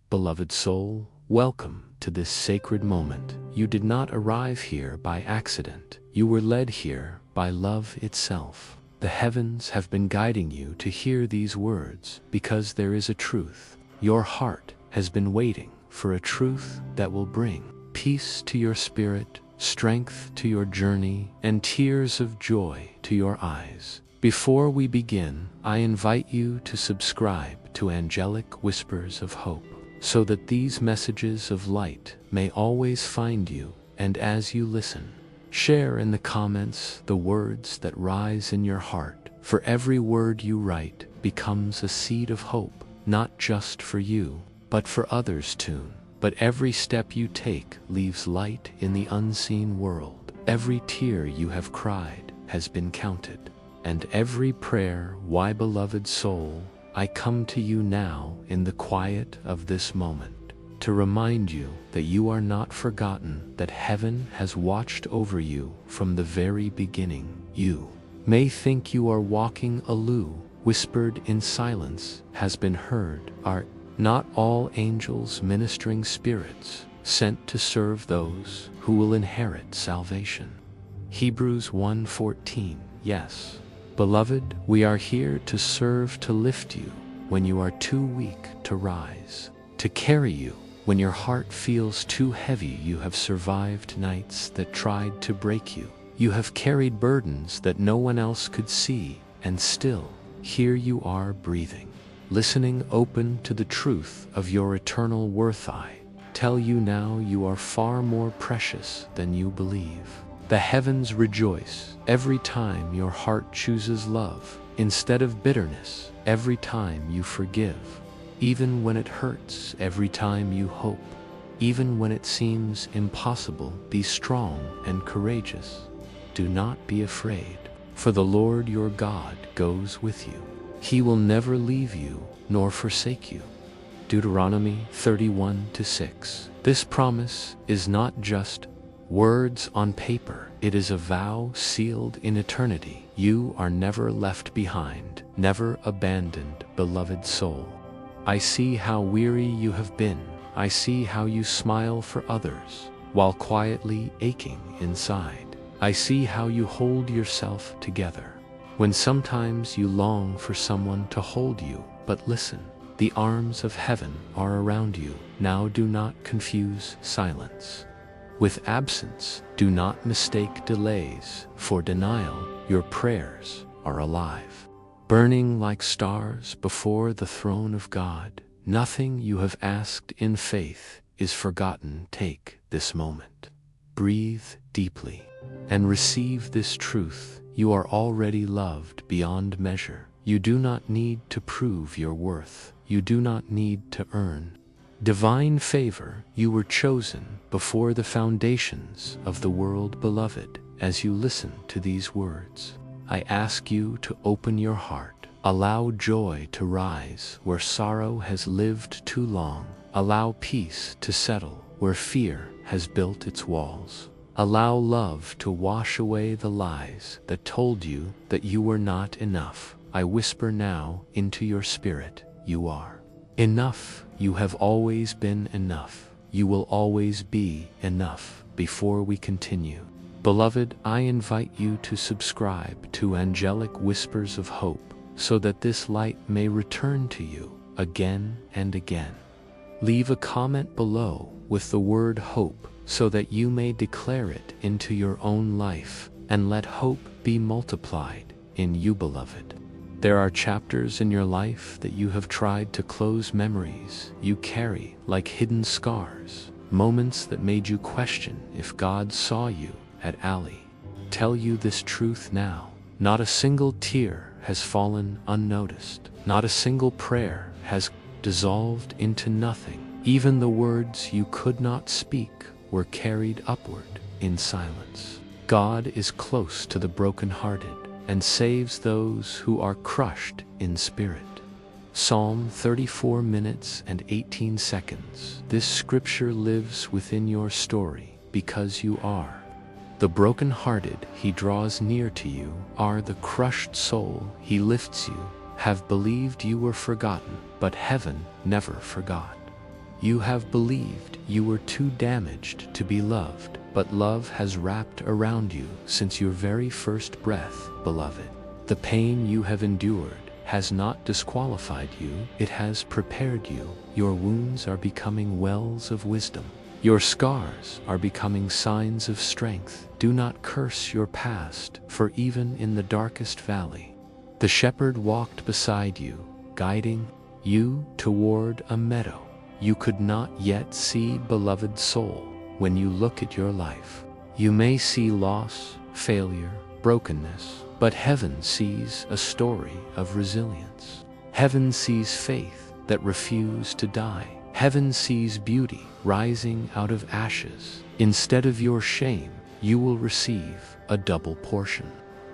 Beloved soul, welcome to this sacred moment. You did not arrive here by accident. You were led here by love itself. The heavens have been guiding you to hear these words because there is a truth. Your heart has been waiting for a truth that will bring peace to your spirit, strength to your journey, and tears of joy to your eyes. Before we begin, I invite you to subscribe to Angelic Whispers of Hope, so that these messages of light may always find you, and as you listen, share in the comments the words that rise in your heart. For every word you write becomes a seed of hope, not just for you, but for others too. But every step you take leaves light in the unseen world. Every tear you have cried has been counted, and every prayer, why beloved soul, I come to you now in the quiet of this moment, to remind you that you are not forgotten, that heaven has watched over you from the very beginning. You may think you are walking aloof, whispered in silence has been heard, are not all angels ministering spirits sent to serve those who will inherit salvation. Hebrews 1:14. Yes, beloved, we are here to serve, to lift you when you are too weak to rise, to carry you when your heart feels too heavy. You have survived nights that tried to break you. You have carried burdens that no one else could see, and still, here you are breathing, listening, open to the truth of your eternal worth. I tell you now, you are far more precious than you believe. The heavens rejoice every time your heart chooses love instead of bitterness, every time you forgive, even when it hurts, every time you hope, even when it seems impossible. Be strong and courageous. Do not be afraid, for the Lord your God goes with you. He will never leave you nor forsake you. Deuteronomy 31:6. This promise is not just words on paper, it is a vow sealed in eternity. You are never left behind, never abandoned, beloved soul. I see how weary you have been. I see how you smile for others while quietly aching inside. I see how you hold yourself together when sometimes you long for someone to hold you. But listen, the arms of heaven are around you. Now do not confuse silence with absence. Do not mistake delays for denial. Your prayers are alive, burning like stars before the throne of God. Nothing you have asked in faith is forgotten. Take this moment, breathe deeply, and receive this truth. You are already loved beyond measure. You do not need to prove your worth. You do not need to earn divine favor. You were chosen before the foundations of the world. Beloved, as you listen to these words, I ask you to open your heart. Allow joy to rise where sorrow has lived too long. Allow peace to settle where fear has built its walls. Allow love to wash away the lies that told you that you were not enough. I whisper now into your spirit, you are enough. You have always been enough. You will always be enough. Before we continue, beloved, I invite you to subscribe to Angelic Whispers of Hope so that this light may return to you again and again. Leave a comment below with the word hope so that you may declare it into your own life, and let hope be multiplied in you, beloved. There are chapters in your life that you have tried to close, memories you carry like hidden scars, moments that made you question if God saw you at alley. Tell you this truth now. Not a single tear has fallen unnoticed. Not a single prayer has dissolved into nothing. Even the words you could not speak were carried upward in silence. God is close to the brokenhearted and saves those who are crushed in spirit. Psalm 34 minutes and 18 seconds. This scripture lives within your story because you are the brokenhearted. He draws near to you. Are the crushed soul. He lifts you. Have believed you were forgotten, but heaven never forgot. You have believed you were too damaged to be loved, but love has wrapped around you since your very first breath, beloved. The pain you have endured has not disqualified you, it has prepared you. Your wounds are becoming wells of wisdom. Your scars are becoming signs of strength. Do not curse your past, for even in the darkest valley, the shepherd walked beside you, guiding you toward a meadow you could not yet see. Beloved soul, when you look at your life, you may see loss, failure, brokenness, but heaven sees a story of resilience. Heaven sees faith that refused to die. Heaven sees beauty rising out of ashes. Instead of your shame, you will receive a double portion,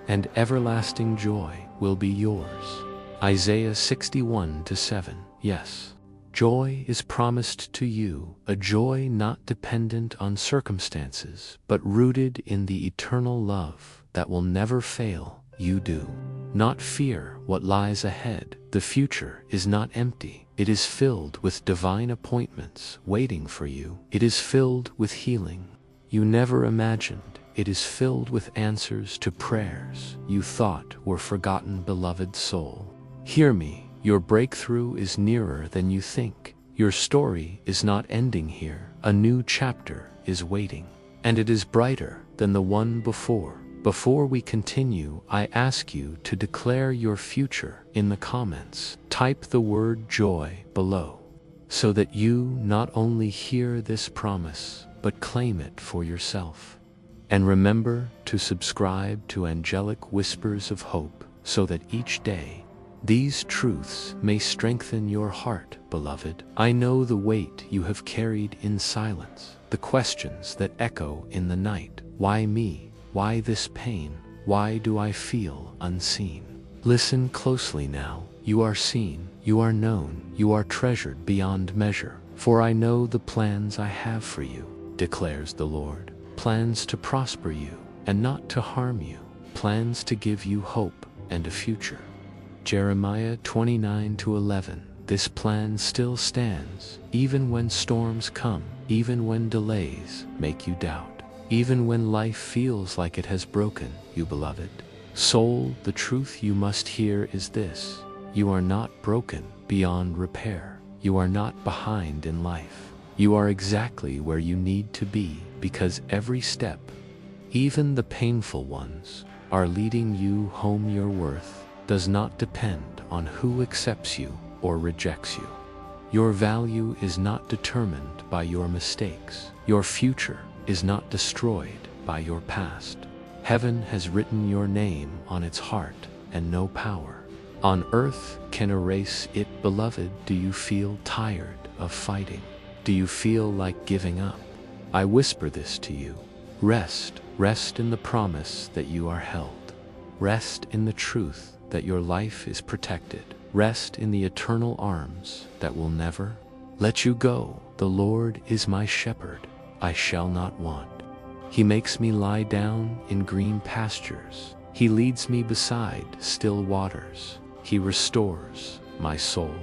and everlasting joy will be yours. Isaiah 61:7. Yes, joy is promised to you, a joy not dependent on circumstances, but rooted in the eternal love that will never fail. You do not fear what lies ahead. The future is not empty. It is filled with divine appointments waiting for you. It is filled with healing you never imagined. It is filled with answers to prayers you thought were forgotten. Beloved soul, hear me. Your breakthrough is nearer than you think. Your story is not ending here. A new chapter is waiting, and it is brighter than the one before. Before we continue, I ask you to declare your future in the comments. Type the word joy below, so that you not only hear this promise, but claim it for yourself. And remember to subscribe to Angelic Whispers of Hope, so that each day these truths may strengthen your heart, beloved. I know the weight you have carried in silence, the questions that echo in the night. Why me? Why this pain? Why do I feel unseen? Listen closely now. You are seen, you are known, you are treasured beyond measure. For I know the plans I have for you, declares the Lord. Plans to prosper you and not to harm you. Plans to give you hope and a future. Jeremiah 29:11. This plan still stands, even when storms come, even when delays make you doubt, even when life feels like it has broken you, beloved. Soul, the truth you must hear is this: you are not broken beyond repair. You are not behind in life. You are exactly where you need to be, because every step, even the painful ones, are leading you home. Your worth does not depend on who accepts you or rejects you. Your value is not determined by your mistakes. Your future is not destroyed by your past. Heaven has written your name on its heart, and no power on earth can erase it. Beloved, do you feel tired of fighting? Do you feel like giving up? I whisper this to you. Rest. Rest in the promise that you are held. Rest in the truth that your life is protected. Rest in the eternal arms that will never let you go. The Lord is my shepherd, I shall not want. He makes me lie down in green pastures. He leads me beside still waters. He restores my soul.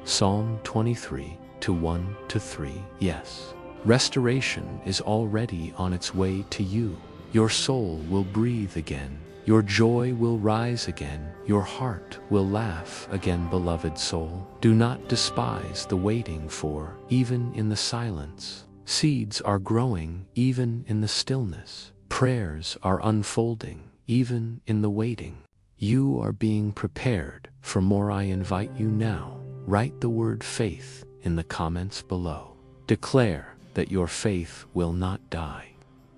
Psalm 23:1-3. Yes, restoration is already on its way to you. Your soul will breathe again. Your joy will rise again. Your heart will laugh again. Beloved soul, do not despise the waiting, for even in the silence, seeds are growing. Even in the stillness, prayers are unfolding. Even in the waiting, you are being prepared for more. I invite you now. Write the word faith in the comments below. Declare that your faith will not die,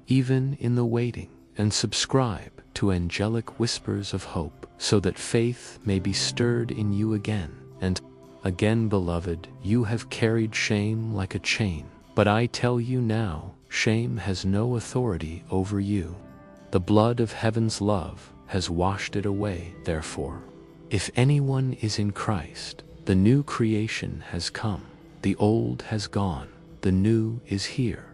even in the waiting, and subscribe to Angelic Whispers of Hope, so that faith may be stirred in you again and again. Beloved, you have carried shame like a chain, but I tell you now, shame has no authority over you. The blood of heaven's love has washed it away. Therefore, if anyone is in Christ, the new creation has come. The old has gone, the new is here.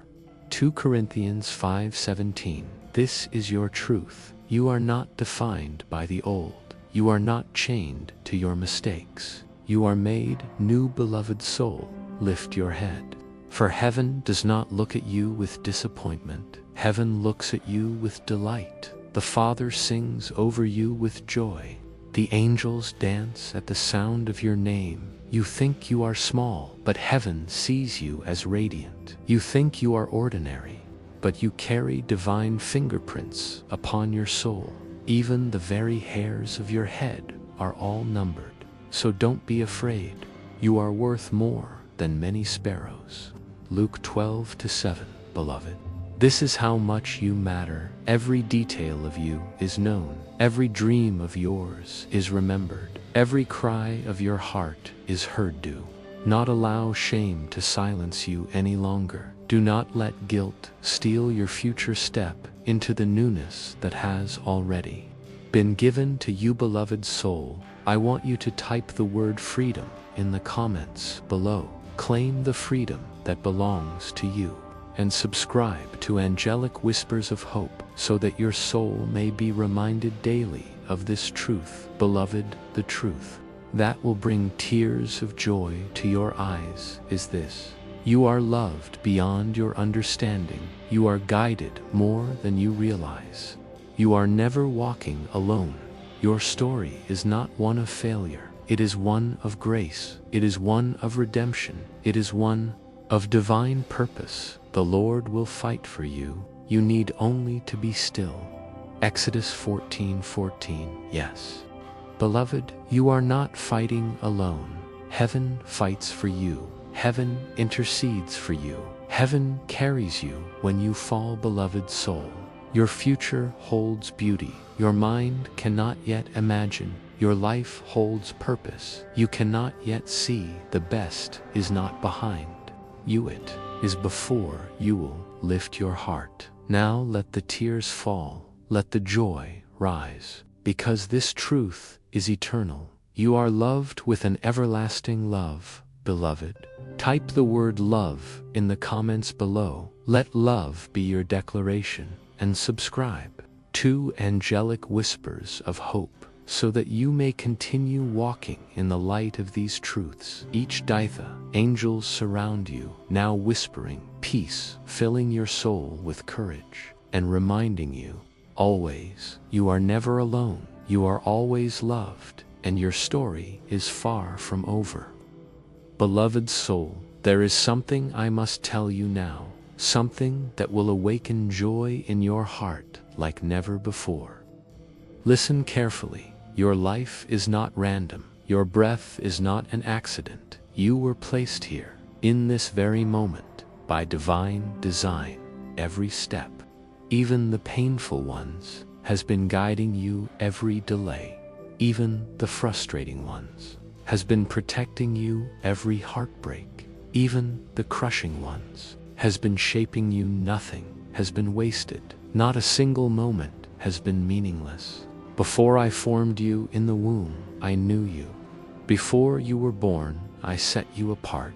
2 Corinthians 5:17. This is your truth. You are not defined by the old. You are not chained to your mistakes. You are made new. Beloved soul, lift your head. For heaven does not look at you with disappointment. Heaven looks at you with delight. The Father sings over you with joy. The angels dance at the sound of your name. You think you are small, but heaven sees you as radiant. You think you are ordinary, but you carry divine fingerprints upon your soul. Even the very hairs of your head are all numbered. So don't be afraid. You are worth more than many sparrows. Luke 12:7, beloved. This is how much you matter. Every detail of you is known. Every dream of yours is remembered. Every cry of your heart is heard. Do not allow shame to silence you any longer. Do not let guilt steal your future step into the newness that has already been given to you, beloved soul. I want you to type the word freedom in the comments below. Claim the freedom that belongs to you, and subscribe to Angelic Whispers of Hope so that your soul may be reminded daily of this truth. Beloved, the truth that will bring tears of joy to your eyes is this: you are loved beyond your understanding. You are guided more than you realize. You are never walking alone. Your story is not one of failure. It is one of grace. It is one of redemption. It is one of divine purpose. The Lord will fight for you. You need only to be still. Exodus 14:14. Yes, beloved, you are not fighting alone. Heaven fights for you. Heaven intercedes for you. Heaven carries you when you fall, beloved soul. Your future holds beauty. Your mind cannot yet imagine. Your life holds purpose. You cannot yet see. The best is not behind you, it is before you. Will lift your heart. Now let the tears fall. Let the joy rise, because this truth is eternal. You are loved with an everlasting love, beloved. Type the word love in the comments below. Let love be your declaration, and subscribe to Angelic Whispers of Hope so that you may continue walking in the light of these truths. Each Ditha, angels surround you, now whispering peace, filling your soul with courage, and reminding you, always, you are never alone. You are always loved, and your story is far from over. Beloved soul, there is something I must tell you now, something that will awaken joy in your heart like never before. Listen carefully. Your life is not random. Your breath is not an accident. You were placed here, in this very moment, by divine design. Every step, even the painful ones, has been guiding you. Every delay, even the frustrating ones, has been protecting you. Every heartbreak, even the crushing ones, has been shaping you. Nothing has been wasted. Not a single moment has been meaningless. Before I formed you in the womb, I knew you. Before you were born, I set you apart.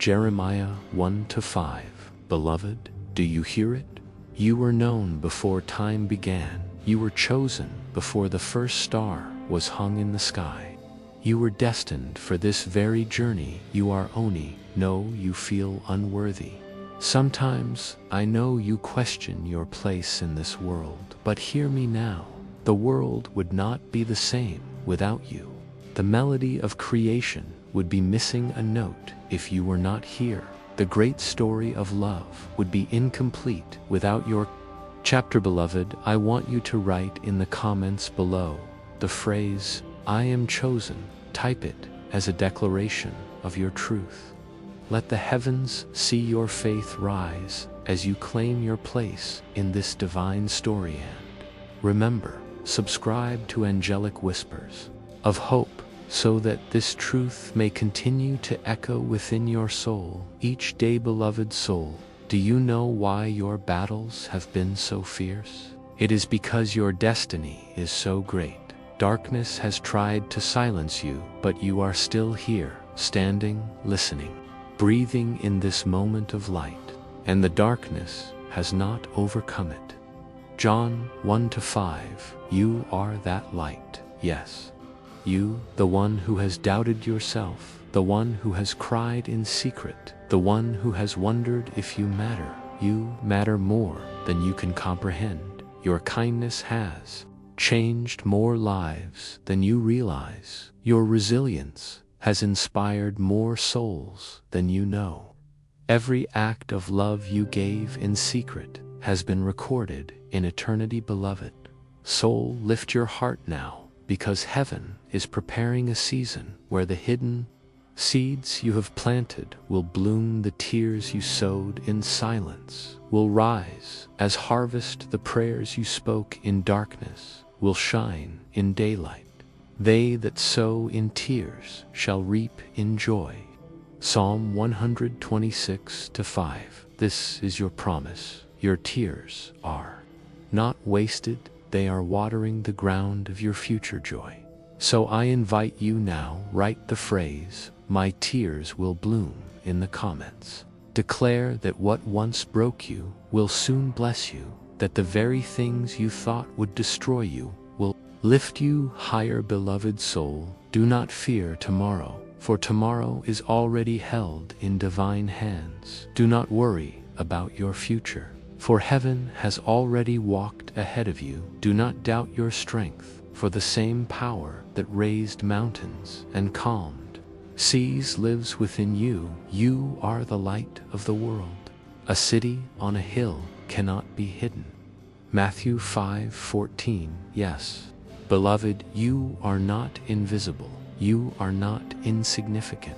Jeremiah 1:5. Beloved, do you hear it? You were known before time began. You were chosen before the first star was hung in the sky. You were destined for this very journey. You are Oni. No, you feel unworthy. Sometimes I know you question your place in this world, but hear me now. The world would not be the same without you. The melody of creation would be missing a note if you were not here. The great story of love would be incomplete without your chapter. Beloved, I want you to write in the comments below the phrase, I am chosen. Type it as a declaration of your truth. Let the heavens see your faith rise as you claim your place in this divine story. And remember, subscribe to Angelic Whispers of Hope so that this truth may continue to echo within your soul each day. Beloved soul, do you know why your battles have been so fierce? It is because your destiny is so great. Darkness has tried to silence you, but you are still here, standing, listening, breathing in this moment of light, and the darkness has not overcome it. John 1:5. You are that light. Yes, you, the one who has doubted yourself, the one who has cried in secret, the one who has wondered if you matter. You matter more than you can comprehend. Your kindness has changed more lives than you realize. Your resilience has inspired more souls than you know. Every act of love you gave in secret has been recorded in eternity, beloved. Soul, lift your heart now, because heaven is preparing a season where the hidden seeds you have planted will bloom. The tears you sowed in silence will rise as harvest. The prayers you spoke in darkness will shine in daylight. They that sow in tears shall reap in joy. Psalm 126:5. This is your promise. Your tears are not wasted. They are watering the ground of your future joy. So I invite you now, write the phrase, "My tears will bloom," in the comments. Declare that what once broke you will soon bless you, that the very things you thought would destroy you will lift you higher. Beloved soul, do not fear tomorrow, for tomorrow is already held in divine hands. Do not worry about your future, for heaven has already walked ahead of you. Do not doubt your strength, for the same power that raised mountains and calmed seas lives within you. You are the light of the world. A city on a hill cannot be hidden. Matthew 5:14. Yes, beloved, you are not invisible. You are not insignificant.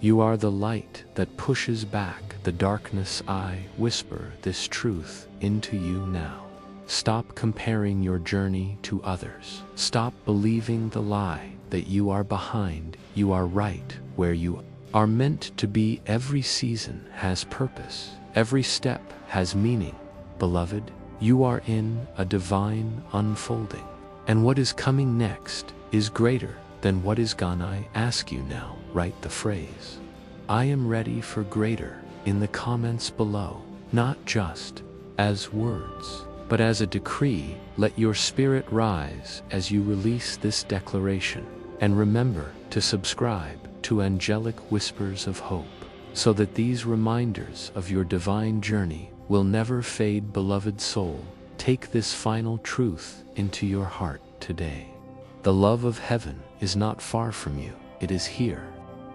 You are the light that pushes back the darkness. I whisper this truth into you now. Stop comparing your journey to others. Stop believing the lie that you are behind. You are right where you are meant to be. Every season has purpose. Every step has meaning. Beloved, you are in a divine unfolding. And what is coming next is greater than what is gone. I ask you now, write the phrase, "I am ready for greater," in the comments below, not just as words, but as a decree. Let your spirit rise as you release this declaration. And remember to subscribe to Angelic Whispers of Hope, so that these reminders of your divine journey will never fade. Beloved soul, take this final truth into your heart today. The love of heaven is not far from you. It is here,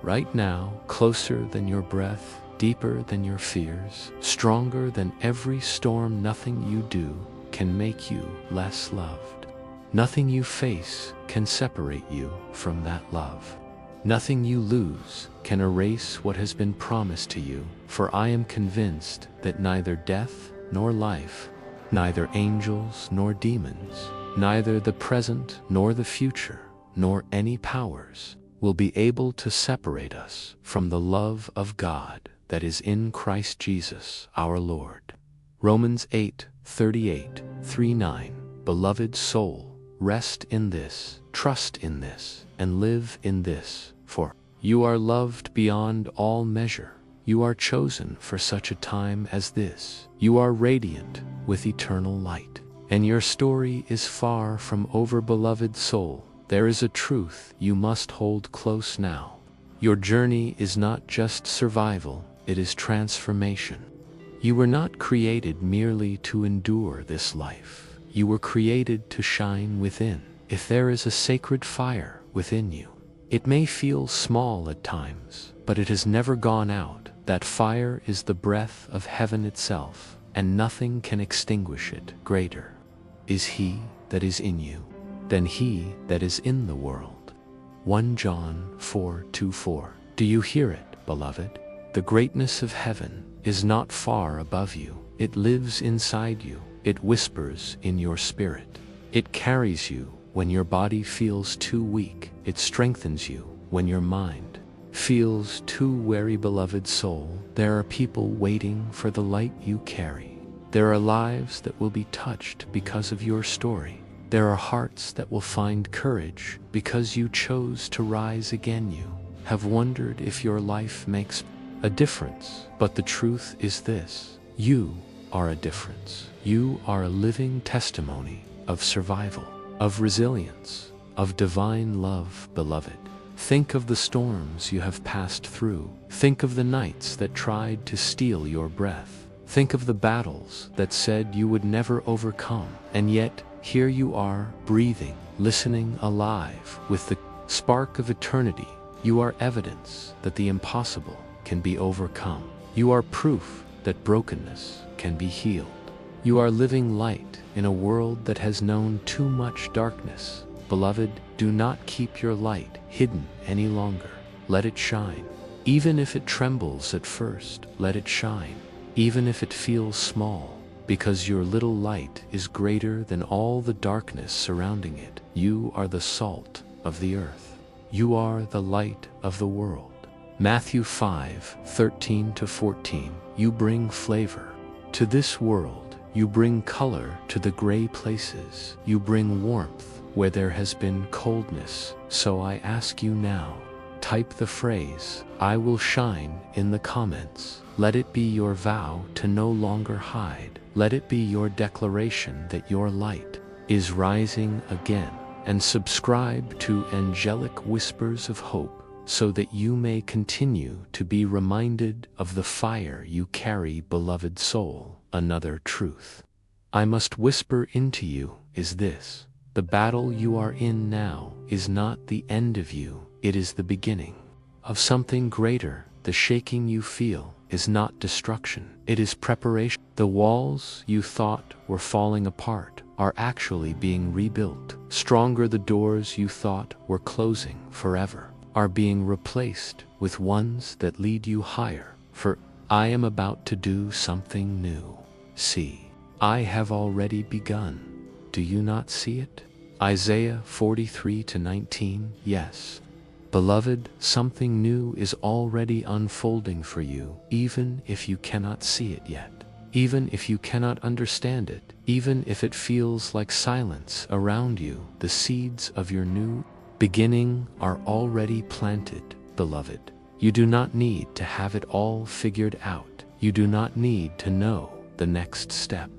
right now, closer than your breath, deeper than your fears, stronger than every storm. Nothing you do can make you less loved. Nothing you face can separate you from that love. Nothing you lose can erase what has been promised to you, for I am convinced that neither death nor life, neither angels nor demons, neither the present nor the future, nor any powers will be able to separate us from the love of God that is in Christ Jesus our Lord. Romans 8:38-39. Beloved soul, rest in this, trust in this, and live in this, for you are loved beyond all measure. You are chosen for such a time as this. You are radiant with eternal light, and your story is far from over. Beloved soul, there is a truth you must hold close now. Your journey is not just survival, it is transformation. You were not created merely to endure this life. You were created to shine within. If there is a sacred fire within you, it may feel small at times, but it has never gone out. That fire is the breath of heaven itself, and nothing can extinguish it. Greater is He that is in you than he that is in the world. 1 John 4:2-4. Do you hear it, beloved? The greatness of heaven is not far above you. It lives inside you. It whispers in your spirit. It carries you when your body feels too weak. It strengthens you when your mind feels too weary. Beloved soul, there are people waiting for the light you carry. There are lives that will be touched because of your story. There are hearts that will find courage because you chose to rise again. You have wondered if your life makes a difference, but the truth is this: you are a difference. You are a living testimony of survival, of resilience, of divine love. Beloved, Think of the storms you have passed through. Think of the nights that tried to steal your breath. Think of the battles that said you would never overcome. And yet, here you are, breathing, listening, alive, with the spark of eternity. You are evidence that the impossible can be overcome. You are proof that brokenness can be healed. You are living light in a world that has known too much darkness. Beloved, do not keep your light hidden any longer. Let it shine. Even if it trembles at first, let it shine. Even if it feels small, because your little light is greater than all the darkness surrounding it. You are the salt of the earth. You are the light of the world. Matthew 5:13-14. You bring flavor to this world. You bring color to the gray places. You bring warmth where there has been coldness. So I ask you now, type the phrase, "I will shine," in the comments. Let it be your vow to no longer hide. Let it be your declaration that your light is rising again. And subscribe to Angelic Whispers of Hope so that you may continue to be reminded of the fire you carry, beloved soul. Another truth I must whisper into you is this: the battle you are in now is not the end of you, it is the beginning of something greater. The shaking you feel is not destruction, it is preparation. The walls you thought were falling apart are actually being rebuilt. Stronger, the doors you thought were closing forever are being replaced with ones that lead you higher. For I am about to do something new. See, I have already begun. Do you not see it? Isaiah 43:19. Yes. Beloved, something new is already unfolding for you, even if you cannot see it yet. Even if you cannot understand it, even if it feels like silence around you, the seeds of your new beginning are already planted, beloved. You do not need to have it all figured out. You do not need to know the next step.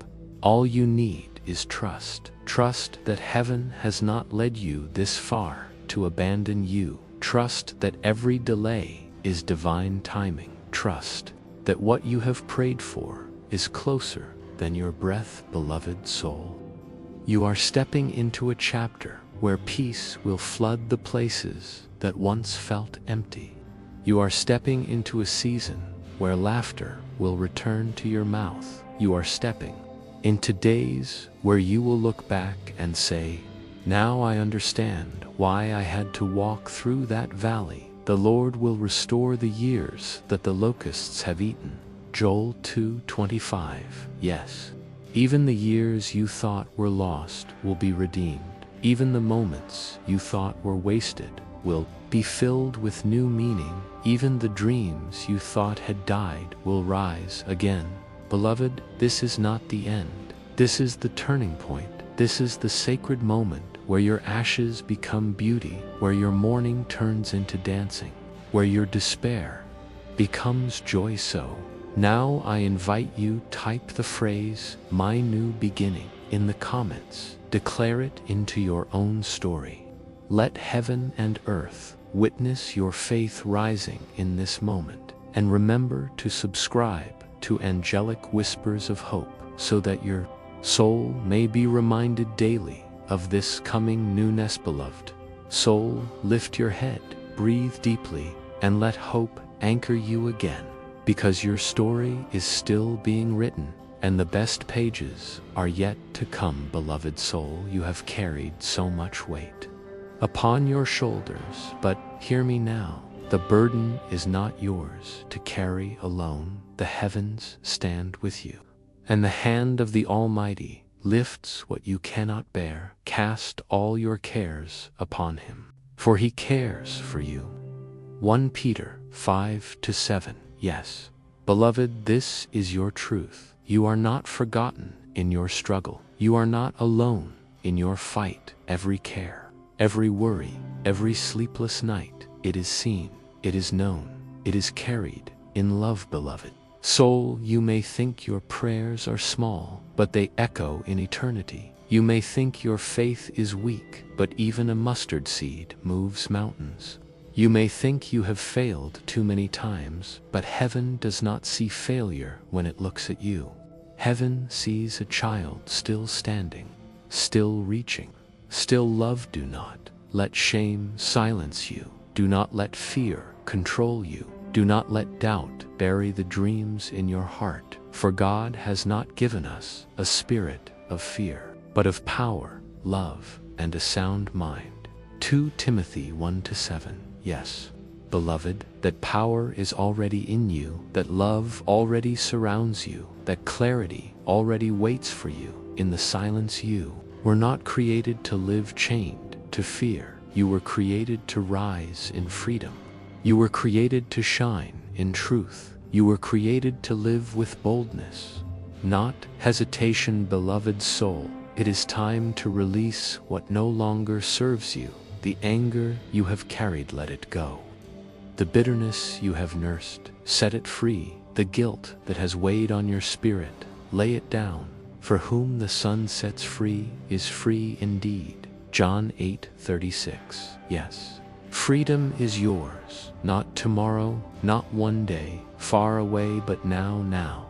All you need is trust. Trust that heaven has not led you this far to abandon you. Trust that every delay is divine timing. Trust that what you have prayed for is closer than your breath, beloved soul. You are stepping into a chapter where peace will flood the places that once felt empty. You are stepping into a season where laughter will return to your mouth. You are stepping into days where you will look back and say, "Now I understand why I had to walk through that valley." The Lord will restore the years that the locusts have eaten. Joel 2:25. Yes, even the years you thought were lost will be redeemed. Even the moments you thought were wasted will be filled with new meaning. Even the dreams you thought had died will rise again. Beloved, this is not the end. This is the turning point. This is the sacred moment where your ashes become beauty, where your mourning turns into dancing, where your despair becomes joy. So now I invite you, type the phrase, "My new beginning," in the comments. Declare it into your own story. Let heaven and earth witness your faith rising in this moment. And remember to subscribe to Angelic Whispers of Hope so that your soul may be reminded daily of this coming newness. Beloved soul, lift your head, breathe deeply, and let hope anchor you again, because your story is still being written and the best pages are yet to come. Beloved soul, you have carried so much weight upon your shoulders, but hear me now. The burden is not yours to carry alone. The heavens stand with you, and the hand of the Almighty lifts what you cannot bear. Cast all your cares upon him, for he cares for you. 1 Peter 5:7. Yes, beloved, this is your truth. You are not forgotten in your struggle. You are not alone in your fight. Every care, every worry, every sleepless night, it is seen, it is known, it is carried in love. Beloved soul, you may think your prayers are small, but they echo in eternity. You may think your faith is weak, but even a mustard seed moves mountains. You may think you have failed too many times, but heaven does not see failure when it looks at you. Heaven sees a child still standing, still reaching, still love. Do not let shame silence you. Do not let fear control you. Do not let doubt bury the dreams in your heart. For God has not given us a spirit of fear, but of power, love, and a sound mind. 2 Timothy 1-7. Yes, beloved, that power is already in you, that love already surrounds you, that clarity already waits for you in the silence. You were not created to live chained to fear. You were created to rise in freedom. You were created to shine in truth. You were created to live with boldness, not hesitation. Beloved soul, it is time to release what no longer serves you. The anger you have carried, let it go. The bitterness you have nursed, set it free. The guilt that has weighed on your spirit, lay it down. For whom the Son sets free is free indeed. John 8:36. Yes, freedom is yours, not tomorrow, not one day, far away, but now.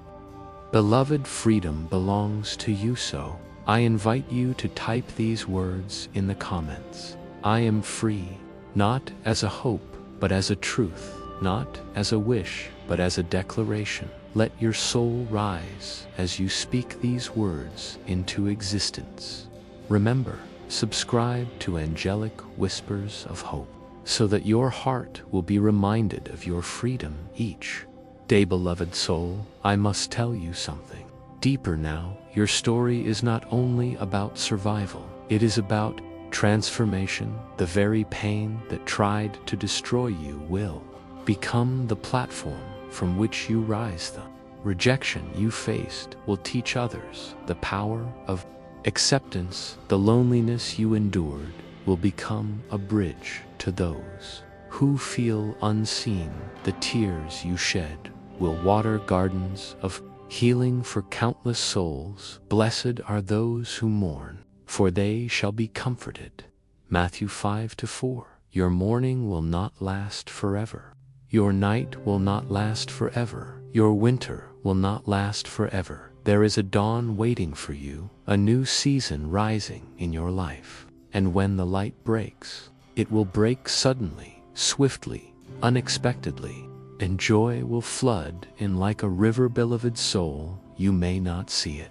Beloved, freedom belongs to you, so I invite you to type these words in the comments. I am free, not as a hope, but as a truth, not as a wish, but as a declaration. Let your soul rise as you speak these words into existence. Remember, subscribe to Angelic Whispers of Hope, so that your heart will be reminded of your freedom each day. Beloved soul, I must tell you something deeper now. Your story is not only about survival, it is about transformation. The very pain that tried to destroy you will become the platform from which you rise. The rejection you faced will teach others the power of acceptance. The loneliness you endured will become a bridge to those who feel unseen. The tears you shed will water gardens of healing for countless souls. Blessed are those who mourn, for they shall be comforted. Matthew 5-4. Your mourning will not last forever. Your night will not last forever. Your winter will not last forever. There is a dawn waiting for you, a new season rising in your life. And when the light breaks, it will break suddenly, swiftly, unexpectedly, and joy will flood in like a river. Beloved soul, you may not see it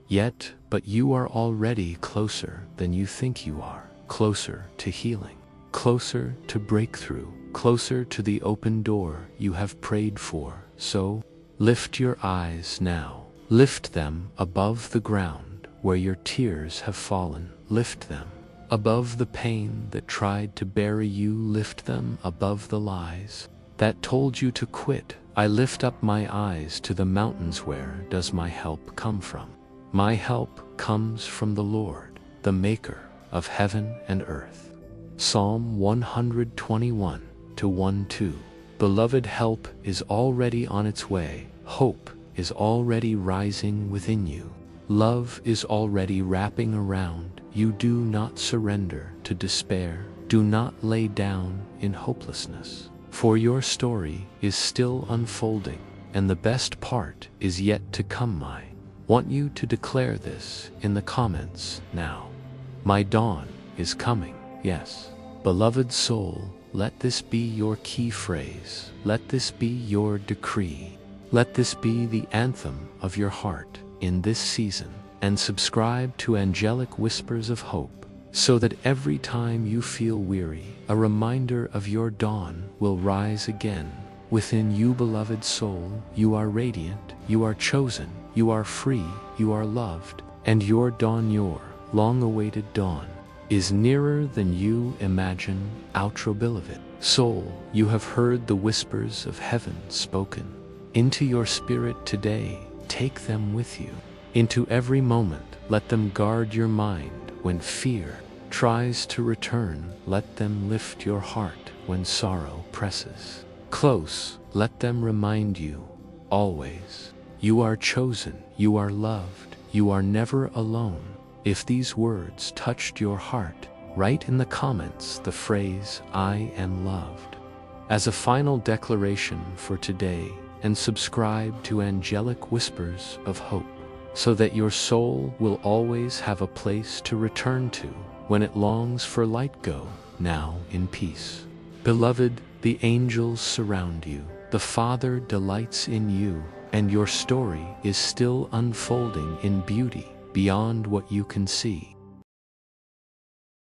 yet, but you are already closer than you think you are. Closer to healing, closer to breakthrough, closer to the open door you have prayed for. So, lift your eyes now. Lift them above the ground where your tears have fallen. Lift them above the pain that tried to bury you. Lift them above the lies that told you to quit. I lift up my eyes to the mountains. Where does my help come from? My help comes from the Lord, the maker of heaven and earth. Psalm 121-1-2. Beloved, help is already on its way. Hope is already rising within you. Love is already wrapping around you. Do not surrender to despair. Do not lay down in hopelessness, for your story is still unfolding, and the best part is yet to come. I want you to declare this in the comments now. My dawn is coming. Yes, beloved soul, let this be your key phrase. Let this be your decree. Let this be the anthem of your heart in this season. And subscribe to Angelic Whispers of Hope, so that every time you feel weary, a reminder of your dawn will rise again within you. Beloved soul, you are radiant, you are chosen, you are free, you are loved, and your dawn, your long-awaited dawn, is nearer than you imagine. Outro. Beloved soul, you have heard the whispers of heaven spoken into your spirit today. Take them with you into every moment. Let them guard your mind when fear tries to return. Let them lift your heart when sorrow presses close. Let them remind you always, you are chosen, you are loved, you are never alone. If these words touched your heart, write in the comments the phrase, I am loved. As a final declaration for today, and subscribe to Angelic Whispers of Hope, so that your soul will always have a place to return to when it longs for light. Go now in peace. Beloved, the angels surround you, the Father delights in you, and your story is still unfolding in beauty beyond what you can see.